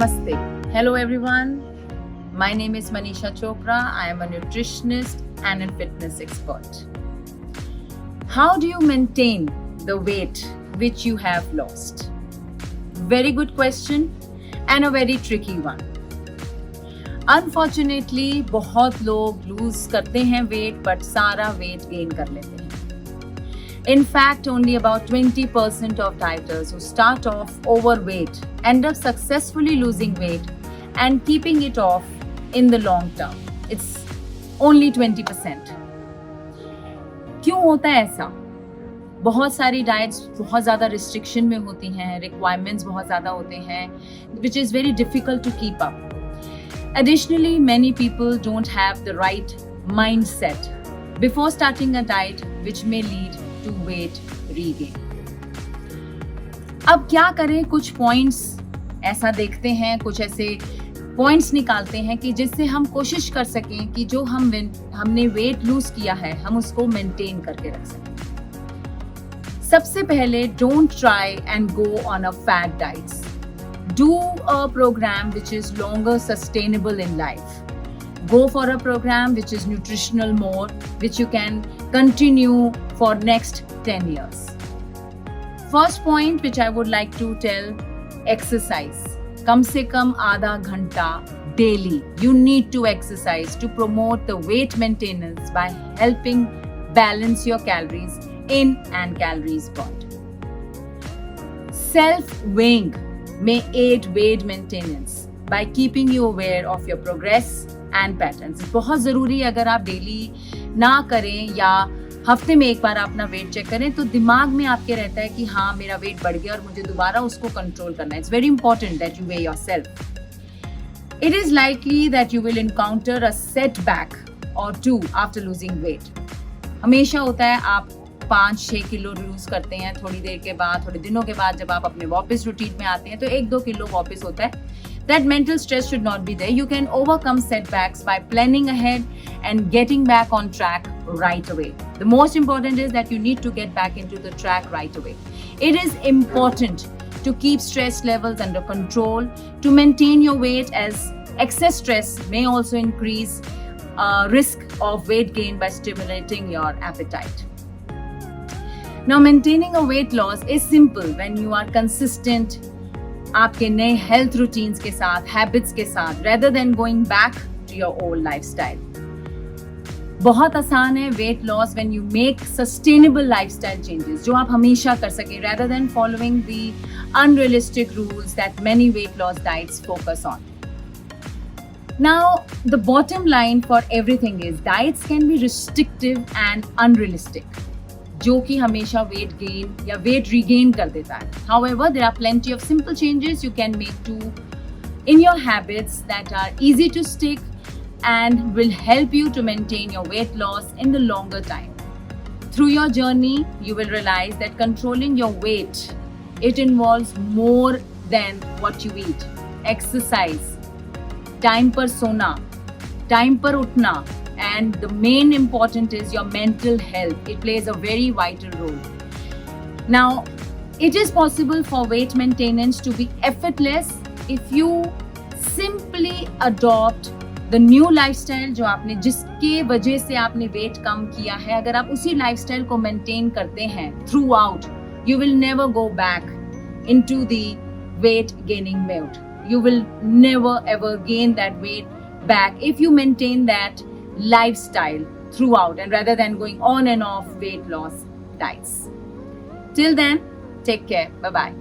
Namaste. Hello everyone. My name is Manisha Chopra. I am a nutritionist and a fitness expert. How do you maintain the weight which you have lost? Very good question and a very tricky one. Unfortunately, बहुत लोग lose करते हैं weight but सारा weight gain कर लेते हैं. In fact, only about 20% of dieters who start off overweight end up successfully losing weight and keeping it off in the long term. It's only 20%. क्यों होता है ऐसा? बहुत सारी डाइट्स बहुत ज़्यादा रिस्ट्रिक्शन में होती हैं, रिक्वायरमेंट्स बहुत ज़्यादा होते हैं, which is very difficult to keep up. Additionally, many people don't have the right mindset before starting a diet, which may lead to weight regain. अब क्या करें? कुछ पॉइंट्स ऐसा देखते हैं, कुछ ऐसे पॉइंट्स निकालते हैं कि जिससे हम कोशिश कर सकें कि जो हमने वेट लूज किया है हम उसको मेंटेन करके रख सकें. सबसे पहले, don't try and go on a fat diets. Do a programme which is longer sustainable in life. Go for a program which is nutritional more, which you can continue for next 10 years. First point which I would like to tell, exercise. कम से कम आधा घंटा daily. You need to exercise to promote the weight maintenance by helping balance your calories in and calories burned. Self-weighing may aid weight maintenance by keeping you aware of your progress and patterns. बहुत ज़रूरी है. अगर आप daily ना करें या हफ्ते में एक बार अपना वेट चेक करें तो दिमाग में आपके रहता है कि हाँ मेरा वेट बढ़ गया और मुझे दोबारा उसको कंट्रोल करना है. It's very important that you weigh yourself. It is likely that you will encounter a setback or two after losing weight. हमेशा होता है. आप 5-6 किलो लूज करते हैं, थोड़ी देर के बाद, थोड़े दिनों के बाद जब आप अपने वापस रूटीन में आते हैं तो 1-2 किलो वापस होता है. That mental stress should not be there. You can overcome setbacks by planning ahead and getting back on track right away. The most important is that you need to get back into the track right away. It is important to keep stress levels under control to maintain your weight, as excess stress may also increase risk of weight gain by stimulating your appetite. Now, maintaining a weight loss is simple when you are consistent आपके नए health routines के साथ, habits के साथ, rather than going back to your old lifestyle. बहुत आसान है weight loss when you make sustainable lifestyle changes जो आप हमेशा कर सकें, rather than following the unrealistic rules that many weight loss diets focus on. Now, the bottom line for everything is diets can be restrictive and unrealistic, जो कि हमेशा weight gain या wait regain कर देता है. However, there are plenty of simple changes you can make in your habits that are easy to stick and will help you to maintain your weight loss in the longer time. Through your journey, you will realize that controlling your weight, it involves more than what you eat. Exercise, time पर सोना, time पर उठना, and the main important is your mental health. It plays a very vital role. Now, it is possible for weight maintenance to be effortless if you simply adopt the new lifestyle जो आपने जिसके वजह से आपने wait कम किया है. अगर आप उसी लाइफस्टाइल को मेंटेन करते हैं throughout, you will never go back into the weight gaining mode. You will never ever gain that weight back if you maintain that lifestyle throughout, and rather than going on and off weight loss diets. Till then, take care. Bye bye.